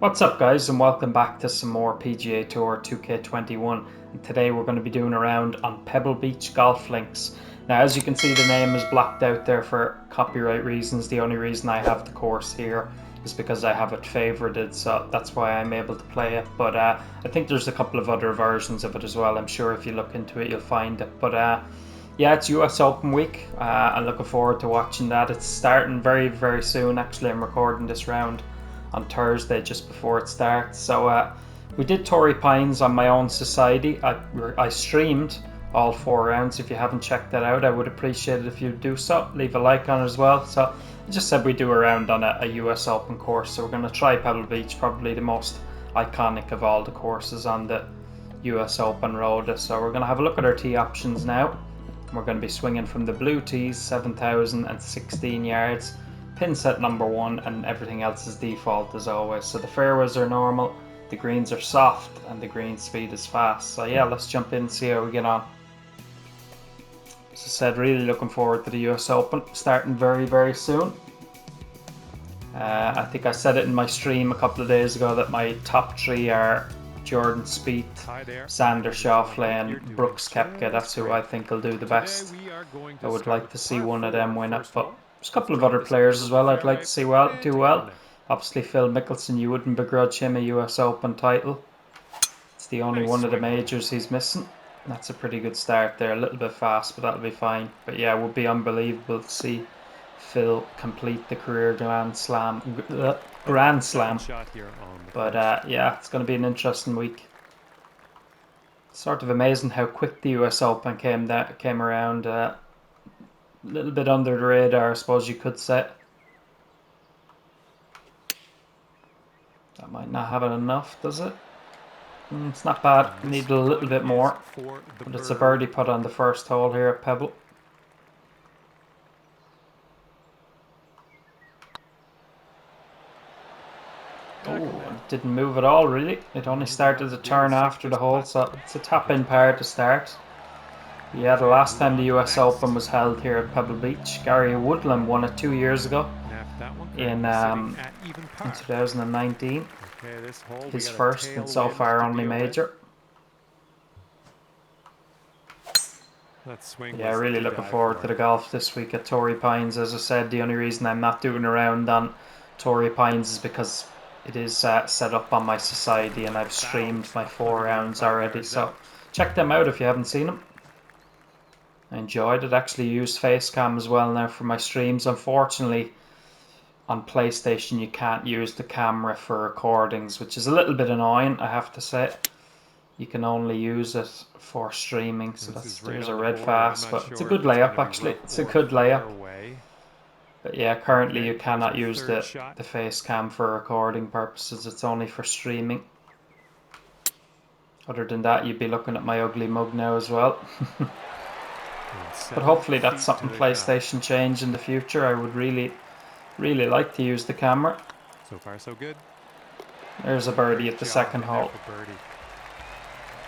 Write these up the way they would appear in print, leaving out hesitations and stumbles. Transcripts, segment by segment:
What's up guys, and welcome back to some more PGA Tour 2K21, and today we're going to be doing a round on Pebble Beach golf links. Now as you can see, the name is blacked out there for copyright reasons. The only reason I have the course here is because I have it favorited, so that's why I'm able to play it. But I think there's a couple of other versions of it as well. I'm sure if you look into it you'll find it. But yeah, it's US Open week. I'm looking forward to watching that. It's starting very soon. Actually, I'm recording this round on Thursday just before it starts. So we did Torrey Pines on my own society. I streamed all 4 rounds. If you haven't checked that out, I would appreciate it if you do so. Leave a like on it as well. So I just said we do a round on a US Open course. So we're going to try Pebble Beach, probably the most iconic of all the courses on the US Open rota. So we're going to have a look at our tee options now. We're going to be swinging from the blue tees, 7,016 yards. Pin set number 1, and everything else is default as always. So the fairways are normal, the greens are soft, and the green speed is fast. So yeah, let's jump in and see how we get on. As I said, really looking forward to the US Open, starting very soon. I think I said it in my stream a couple of days ago that my top 3 are Jordan Spieth, Xander Schauffele, and Brooks Koepka. That's who I think will do the best. I would like to see one of them win it, but there's a couple of other players as well I'd like to see do well. Obviously Phil Mickelson, you wouldn't begrudge him a US Open title. It's the only one of the majors he's missing. That's a pretty good start there, a little bit fast, but that'll be fine. But yeah, it would be unbelievable to see Phil complete the career Grand Slam. But yeah, it's going to be an interesting week. Sort of amazing how quick the US Open came around. A little bit under the radar, I suppose you could say. That might not have it enough, does it? It's not bad. Need a little bit more. But it's a birdie putt on the first hole here at Pebble. Oh, it didn't move at all really. It only started to turn after the hole, so it's a tap-in par to start. Yeah, the last time the US Open was held here at Pebble Beach, Gary Woodland won it 2 years ago in 2019. His first and so far only major. Yeah, really looking forward to the golf this week at Torrey Pines. As I said, the only reason I'm not doing a round on Torrey Pines is because it is set up on my society and I've streamed my 4 rounds already. So check them out if you haven't seen them. I enjoyed it. Actually used Facecam as well now for my streams. Unfortunately, on PlayStation you can't use the camera for recordings, which is a little bit annoying, I have to say. You can only use it for streaming. So there's a red fast, but it's a good layup actually. It's a good layup. But yeah, currently you cannot use the Facecam for recording purposes. It's only for streaming. Other than that, you'd be looking at my ugly mug now as well. But hopefully that's something PlayStation change in the future. I would really like to use the camera. So far so good. There's a birdie at the second hole.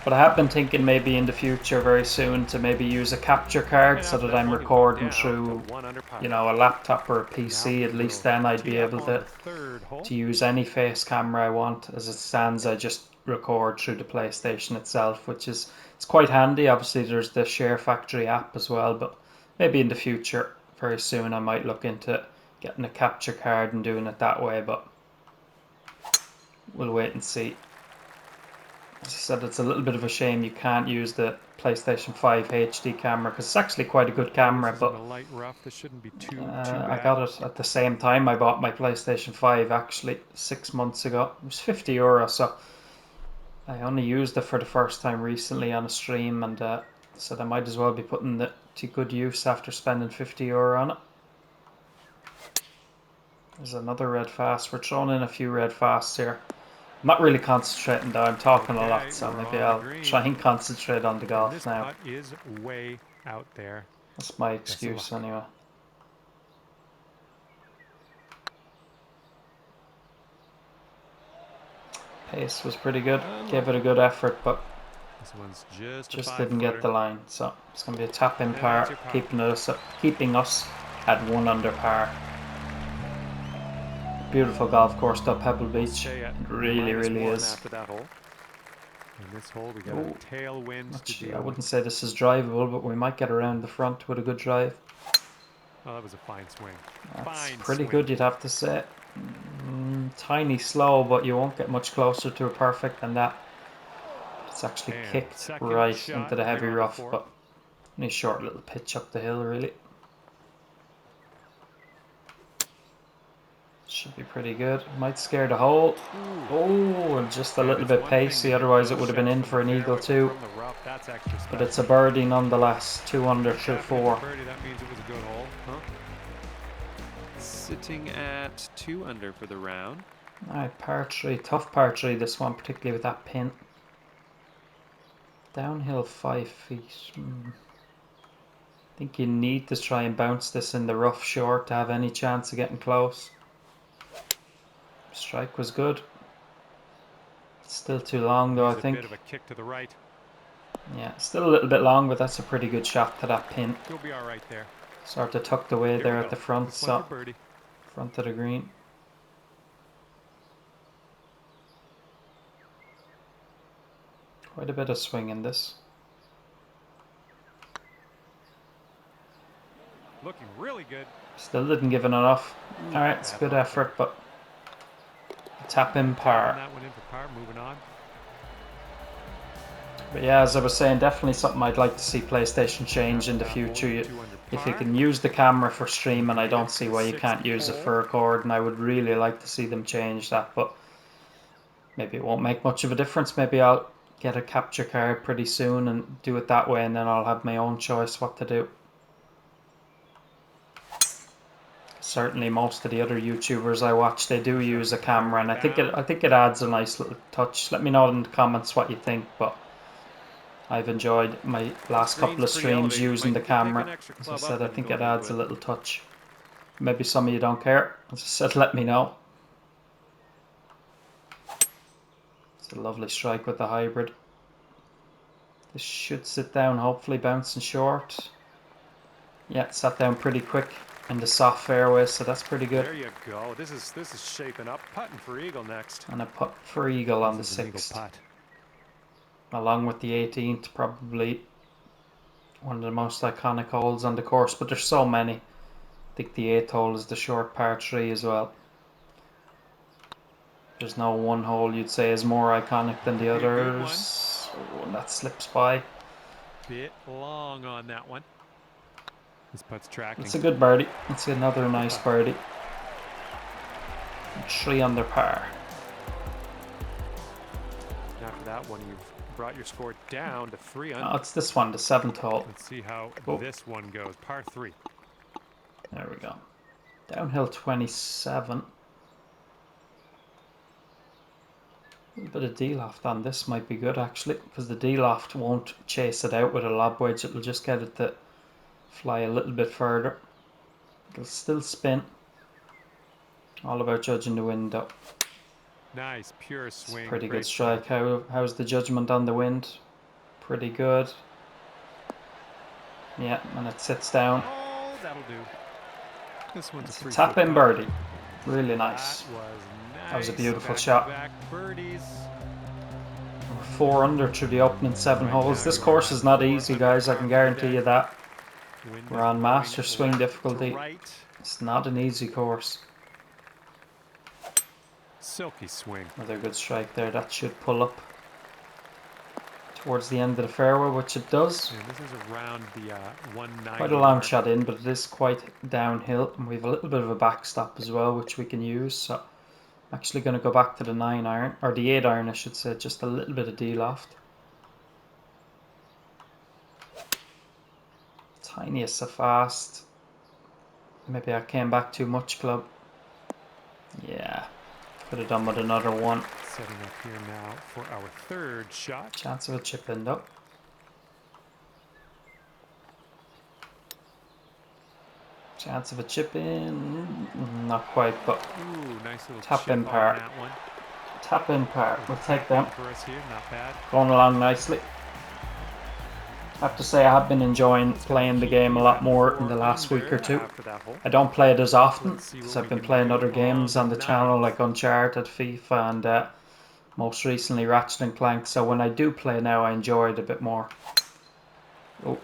But I have been thinking maybe in the future very soon to maybe use a capture card so that I'm recording through, you know, a laptop or a PC. At least then I'd be able to use any face camera I want. As it stands, I just record through the PlayStation itself, which is it's quite handy. Obviously there's the Share Factory app as well, but maybe in the future very soon I might look into getting a capture card and doing it that way, but we'll wait and see. As I said, it's a little bit of a shame you can't use the PlayStation 5 HD camera because it's actually quite a good camera, but I got it at the same time I bought my PlayStation 5 actually 6 months ago. It was €50, so I only used it for the first time recently on a stream, and said I might as well be putting it to good use after spending €50 on it. There's another red fast. We're throwing in a few red fasts here. I'm not really concentrating though, I'm talking a lot, so maybe I'll try and concentrate on the golf now. Is way out there. That's my excuse anyway. Pace was pretty good, gave it a good effort, but this one's just didn't get the line. So it's going to be a tap-in par, keeping us at 1 under par. Beautiful golf course though, Pebble We'll Beach. stay at It really, really -1 is. after that hole. In this hole, we got Ooh, a tailwind to deal I with. wouldn't say this is drivable, but we might get around the front with a good drive. Oh, that was a fine swing. That's Fine pretty swing. good, you'd have to say. Tiny slow, but you won't get much closer to a perfect than that. It's actually And kicked second right shot into the will bring heavy her on to rough, 4. but only a short little pitch up the hill, really. Should be pretty good. Might scare the hole. Oh, and just a little bit pacey, otherwise it would have been in for an eagle too. That's extra special. But it's a birdie nonetheless. 2 under through If it's a 4. birdie, that means it was a good hole, huh? Sitting at 2 under for the round. Alright, par 3. Tough par 3 this one, particularly with that pin. Downhill 5 feet. I think you need to try and bounce this in the rough short to have any chance of getting close. Strike was good. Still too long though, I think. A bit of a kick to the right. Yeah, still a little bit long, but that's a pretty good shot to that pin. You'll be all right there. Sort of tucked away there at the front, This one so for birdie. front of the green. Quite a bit of swing in this. Looking really good. Still didn't give it enough. Alright, it's a good effort, but tap in par. That one in for par, moving on. But yeah, as I was saying, definitely something I'd like to see PlayStation change in the future. If you can use the camera for streaming, I don't see why you can't use it for recording. I would really like to see them change that, but maybe it won't make much of a difference. Maybe I'll get a capture card pretty soon and do it that way, and then I'll have my own choice what to do. Certainly most of the other YouTubers I watch, they do use a camera, and I think it adds a nice little touch. Let me know in the comments what you think, but I've enjoyed my last couple of streams using the camera. As I said, I think it adds a little touch. Maybe some of you don't care. As I said, let me know. It's a lovely strike with the hybrid. This should sit down, hopefully bouncing short. Yeah, it sat down pretty quick in the soft fairway, so that's pretty good. There you go. This is shaping up. Putting for eagle next. And a putt for eagle on the 6th. Along with the 18th, probably one of the most iconic holes on the course, but there's so many. I think the 8th hole is the short par 3 as well. There's no one hole you'd say is more iconic than the others. Oh, and that slips by. Bit long on that one. This putt's tracking. It's a good birdie. It's another nice birdie. 3 under par. After that one, you've brought your score down to 3 under. Oh, it's this one, the 7th hole. Let's see how this one goes. Par 3. There we go. Downhill 27. A little bit of D-loft on this might be good actually, because the D-loft won't chase it out with a lob wedge. It'll just get it to fly a little bit further. It'll still spin. All about judging the wind though. Nice, pure swing. Pretty good strike. How's the judgment on the wind? Pretty good. Yeah, and it sits down. Oh, that'll do. This one's a tap in birdie. Really nice. That That was a beautiful shot. Birdies. 4 under through the opening 7 holes. This course is not easy, guys. I can guarantee you that. We're on master swing difficulty. It's not an easy course. Silky swing. Another good strike there. That should pull up towards the end of the fairway, which it does. And this is around the 190. Quite a long shot in, but it is quite downhill. And we have a little bit of a backstop as well, which we can use. So I'm actually going to go back to the 9 iron, or the 8 iron I should say, just a little bit of D-loft. Tiniest of fast. Maybe I came back too much, club. Yeah, could have done with another one. Setting up here now for our 3rd shot. Chance of a chip in though. Chance of a chip in, not quite, but nice little tap in par. Tap in par. We'll take them. For us here, not bad. Going along nicely. I have to say I have been enjoying playing the game a lot more in the last week or two. I don't play it as often because I've been playing other games on the channel like Uncharted, FIFA, and most recently Ratchet and Clank. So when I do play now, I enjoy it a bit more. Oh,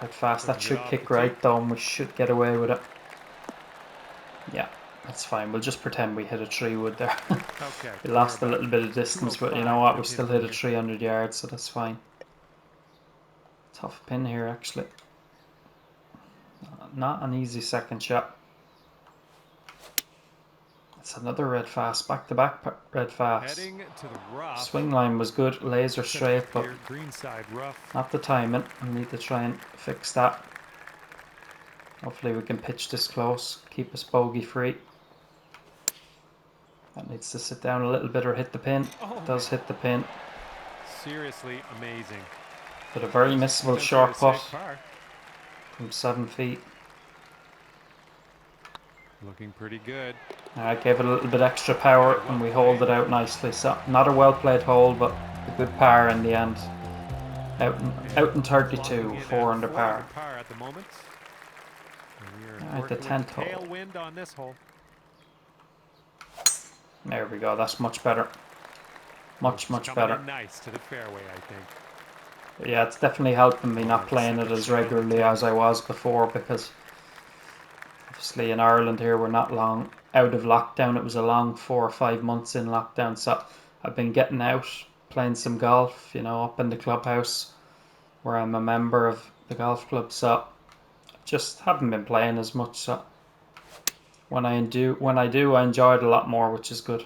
right fast. That should kick right though, and we should get away with it. Yeah, that's fine. We'll just pretend we hit a 3-wood there. We lost a little bit of distance, but you know what? We still hit a 300 yards, so that's fine. Tough pin here, actually. Not an easy second shot. It's another red fast, back-to-back red fast. Swing line was good, laser straight, but not the timing. We need to try and fix that. Hopefully we can pitch this close, keep us bogey free. That needs to sit down a little bit or hit the pin. It does hit the pin. Seriously amazing. But a very missable short putt from 7 feet. Looking pretty good. I gave it a little bit extra power and we hold it out nicely. So not a well played hole, but a good par in the end. Out in 32, 4 under par. Alright, the 10th hole. There we go, that's much better. Much better. Nice to the fairway, I think. Yeah, it's definitely helping me not playing it as regularly as I was before, because obviously in Ireland here we're not long out of lockdown. It was a long 4 or 5 months in lockdown, so I've been getting out, playing some golf, you know, up in the clubhouse where I'm a member of the golf club, so just haven't been playing as much. So when I do, I enjoy it a lot more, which is good.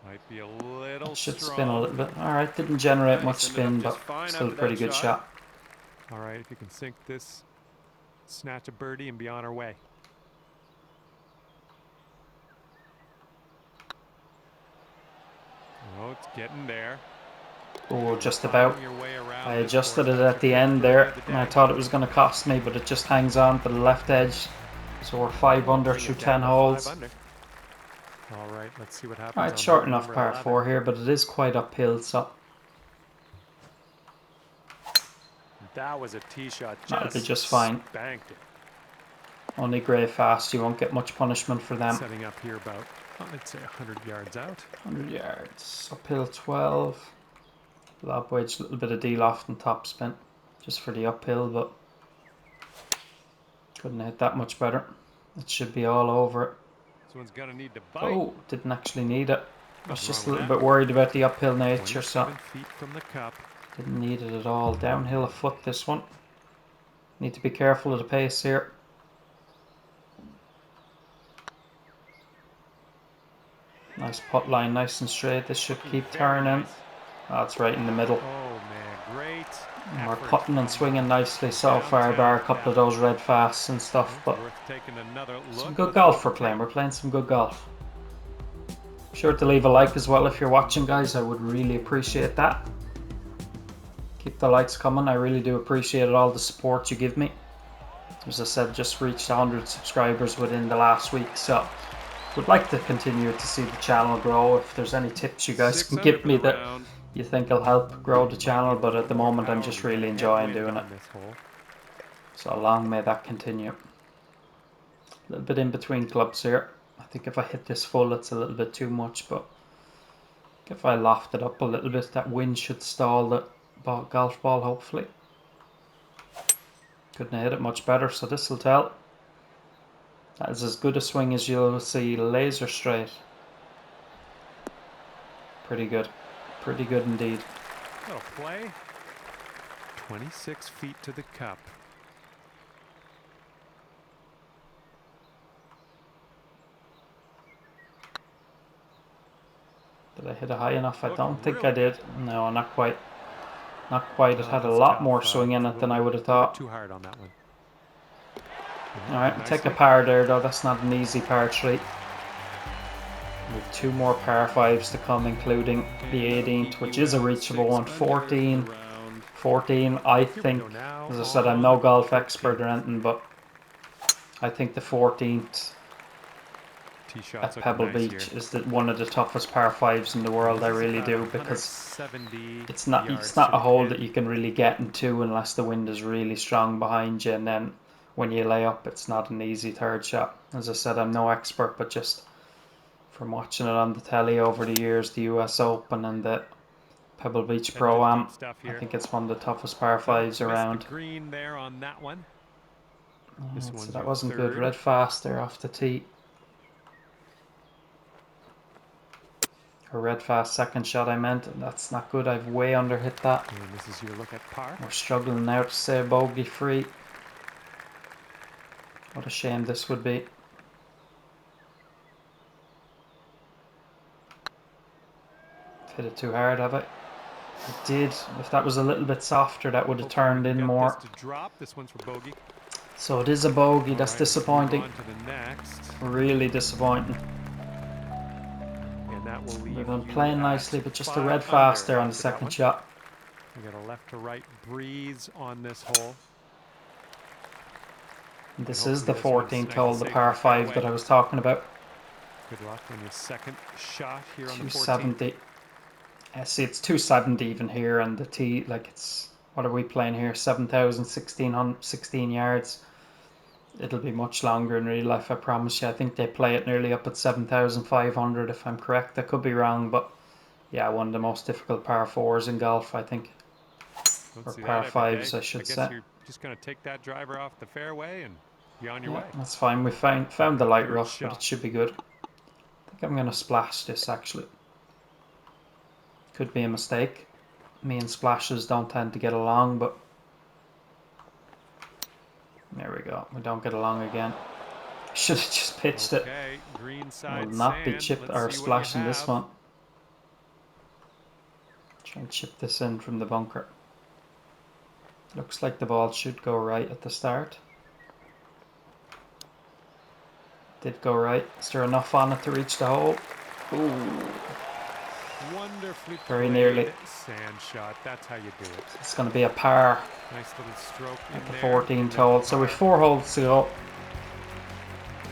Might be a little it should strong. spin a little bit. Alright, didn't generate much spin, but still a pretty good shot. Alright, if you can sink this, snatch a birdie and be on our way. Oh, it's getting there. Oh, just about. I adjusted it at the end there, and I thought it was going to cost me, but it just hangs on to the left edge. So we're 5 under through 10 holes. Alright, let's see what happens. Alright, short enough par 4 here, but it is quite uphill, so that was a tee shot. That'll be just fine. Banked it. Only grey fast, you won't get much punishment for them. Setting up here about, I'd say 100 yards out. 100 yards, uphill 12. Lob wedge, a little bit of D-loft and top spin, just for the uphill, but couldn't hit that much better. It should be all over it. This one's gonna need to bite. Oh, didn't actually need it. I was just a little bit worried about the uphill nature, so feet from the cup. Didn't need it at all. Downhill a foot this one. Need to be careful of the pace here. Nice putt line, nice and straight. This should keep turning. Oh, it's right in the middle. Oh man, great. And we're putting and swinging nicely so far, bar a couple of those red fasts and stuff, but some good golf we're playing. We're playing some good golf. Be sure to leave a like as well if you're watching, guys. I would really appreciate that. Keep the likes coming. I really do appreciate all the support you give me. As I said, just reached 100 subscribers within the last week, so would like to continue to see the channel grow. If there's any tips you guys can give me that you think will help grow the channel, but at the moment I'm just really enjoying doing it. So long may that continue. A little bit in between clubs here. I think if I hit this full it's a little bit too much, but if I loft it up a little bit, that wind should stall the golf ball hopefully. Couldn't have hit it much better, so this will tell. That is as good a swing as you'll see, laser straight. Pretty good. Pretty good indeed. Oh, play. 26 feet to the cup. Did I hit it high enough? I don't think I did. No, not quite. Not quite. It had a lot more swing in it than I would have thought. Too hard on that one. Alright, take a par there though. That's not an easy par 3. With 2 more par 5s to come, including the 18th, which is a reachable one. 14, I think, as I said, I'm no golf expert or anything, but I think the 14th tee shot's at looking Pebble nice Beach here. is one of the toughest par 5s in the world. I really do, because 170 it's yards not to a the hole pin. that you can really get into unless the wind is really strong behind you, and then when you lay up, it's not an easy third shot. As I said, I'm no expert, but just from watching it on the telly over the years, the US Open and the Pebble Beach Heading to the Pro-Am, deep stuff I here. think it's one of the toughest par Nope, 5s missed the around. green there on that one. This So one's that your wasn't good. third. Red fast there off the tee. A red fast second shot I meant, and that's not good. I've way under hit that. And this is your look at par. We're struggling now to stay bogey free. What a shame this would be. Hit it too hard, have I? I did. If that was a little bit softer, that would have turned in more. This to drop. This one's for bogey. So it is a bogey. That's Right, disappointing. on to the next. Really disappointing. And that will leave We've been you playing at nicely, but just a 5 red fast under there on the after that second one. shot. We got a left to right breeze on this hole. This And is the hopefully this one's 14th nice hole, and the safe par in the 5 fairway. that I was talking about. Good luck on your second shot here on the 14th. 270. See, it's 270 even here, and the tee, like, it's, what are we playing here? 7,16 yards. It'll be much longer in real life, I promise you. I think they play it nearly up at 7,500 if I'm correct. I could be wrong, but yeah, one of the most difficult par 4s in golf, I think. Don't Or see par that every 5s, day. I should I guess say. you're just going to take that driver off the fairway and be on your Yeah, way. that's fine. We found the light Third rough, but shot. it should be good. I think I'm going to splash this, actually. Could be a mistake. Me and splashes don't tend to get along, but there we go. We don't get along again. Should have just pitched it. Green Will side not be sand. chipped Let's or see what you splashing this have. one. Try and chip this in from the bunker. Looks like the ball should go right at the start. Did go right. Is there enough on it to reach the hole? Ooh. Wonderfully Very played nearly. sand shot. That's how you do it. It's going to be a par Nice little stroke at in the there. 14th hole. So we've 4 holes to go.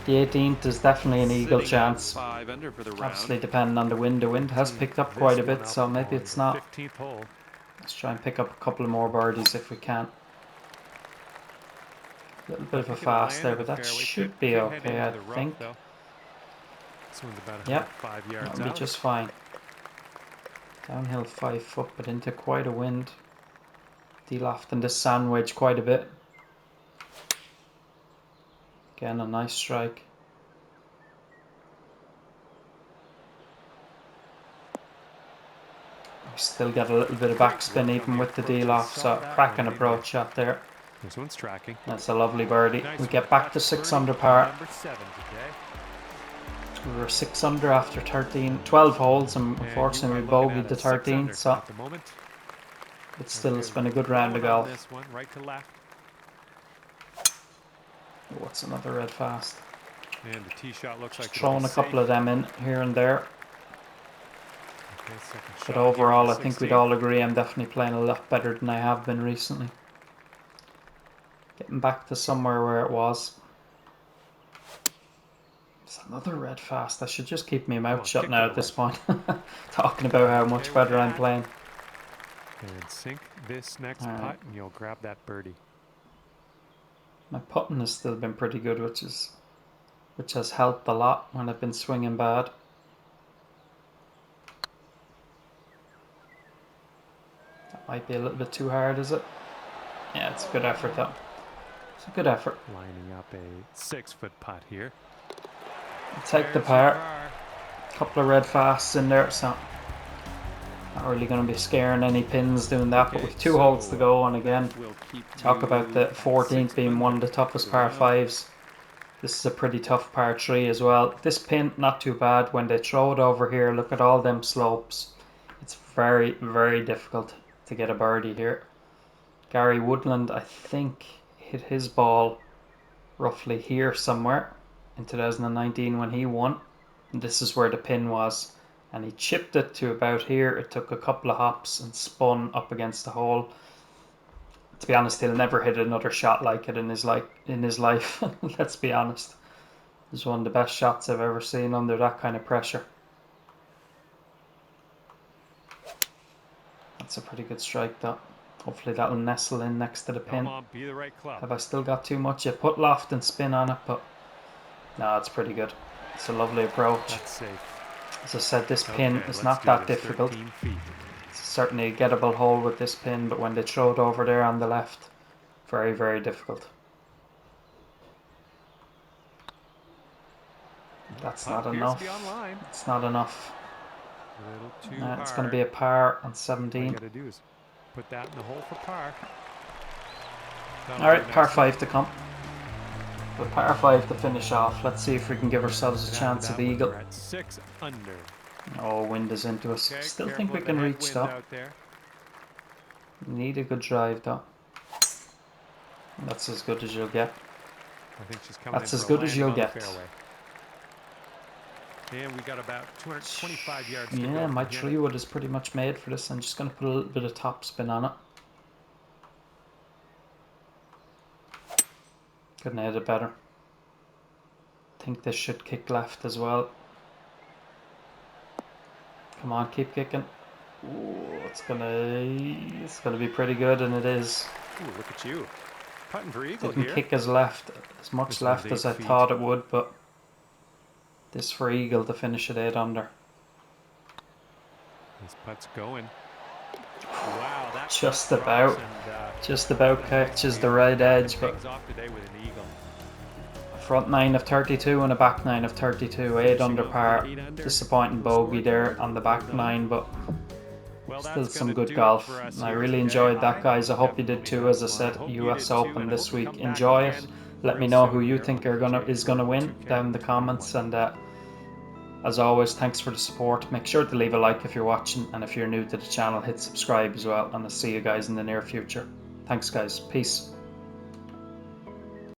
The 18th is definitely an eagle chance. 5 under for the round. Obviously depending on the wind. The wind has picked up quite a bit, so maybe it's not. 15th hole. Let's try and pick up a couple more birdies if we can. A little bit of a fast there, but that should be okay, I think. This one's about Yep, 5 yards that'll out. be just fine. Downhill 5 foot, but into quite a wind. De-lofting this sand wedge quite a bit. Again, a nice strike. We still get a little bit of backspin even with the de-loft, so cracking approach shot there. This one's tracking. That's a lovely birdie. We get back to 6 under par. Number 7 today. We were 6 under after 12 holes, and unfortunately we bogeyed the 13th, so at the moment. it's been a good round of golf. This one, right to left. What's another red fast? And the tee shot looks like Throwing a couple of them in here and there. Okay, but overall, I think we'd all agree I'm definitely playing a lot better than I have been recently. Getting back to somewhere where it was. It's another red fast. I should just keep my mouth shut now at this point. Talking about how much better I'm playing. And sink this next putt and you'll grab that birdie. My putting has still been pretty good, which has helped a lot when I've been swinging bad. That might be a little bit too hard, is it? Yeah, it's a good effort though. It's a good effort. Lining up a 6-foot putt here. I'll take the par. A couple of red fasts in there, so not really going to be scaring any pins doing that, but with 2 holes to go, and again, talk about the 14th being one of the toughest par 5s. This is a pretty tough par 3 as well. This pin, not too bad. When they throw it over here, look at all them slopes. It's very, very difficult to get a birdie here. Gary Woodland, I think, hit his ball roughly here somewhere in 2019 when he won. And this is where the pin was. And he chipped it to about here. It took a couple of hops and spun up against the hole. To be honest, he'll never hit another shot like it in his life. Let's be honest. It's one of the best shots I've ever seen under that kind of pressure. That's a pretty good strike, that. Hopefully that'll nestle in next to the pin. Come on, be the right club. Have I still got too much? I put loft and spin on it, but no, it's pretty good. It's a lovely approach. That's safe. As I said, this pin Okay, is let's not do that this. difficult. 13 feet. It's certainly a gettable hole with this pin, but when they throw it over there on the left, very, very difficult. That's not enough. It's not enough. A little too hard. It's going to be a par on All you 17. got to do is put that in the hole for par. Alright, par 5 to come. But par 5 to finish off. Let's see if we can give ourselves a chance at eagle. We're at 6 under. Oh, wind is into us. Okay, Still think we can reach that. Need a good drive though. That's as good as you'll get. I think she's coming. That's as good as you'll get. And we got about 225 yards to go. Yeah, my 3-wood is pretty much made for this. I'm just going to put a little bit of top spin on it. Couldn't hit it better. Think this should kick left as well. Come on, keep kicking. Ooh, it's gonna be pretty good, and it is. Ooh, look at you, putting for eagle Didn't kick as much left as I thought it would, but this for eagle to finish at 8 under. This putt's going. Wow, that's just about catches the right edge, but front 9 of 32 and a back 9 of 32, 8 under par. Disappointing bogey there on the back 9, but still some good golf. I really enjoyed that, guys. I hope you did too. As I said, US Open this week. Enjoy it. Let me know who you think is gonna win down in the comments, and as always, thanks for the support. Make sure to leave a like if you're watching, and if you're new to the channel, hit subscribe as well, and I'll see you guys in the near future. Thanks guys, peace.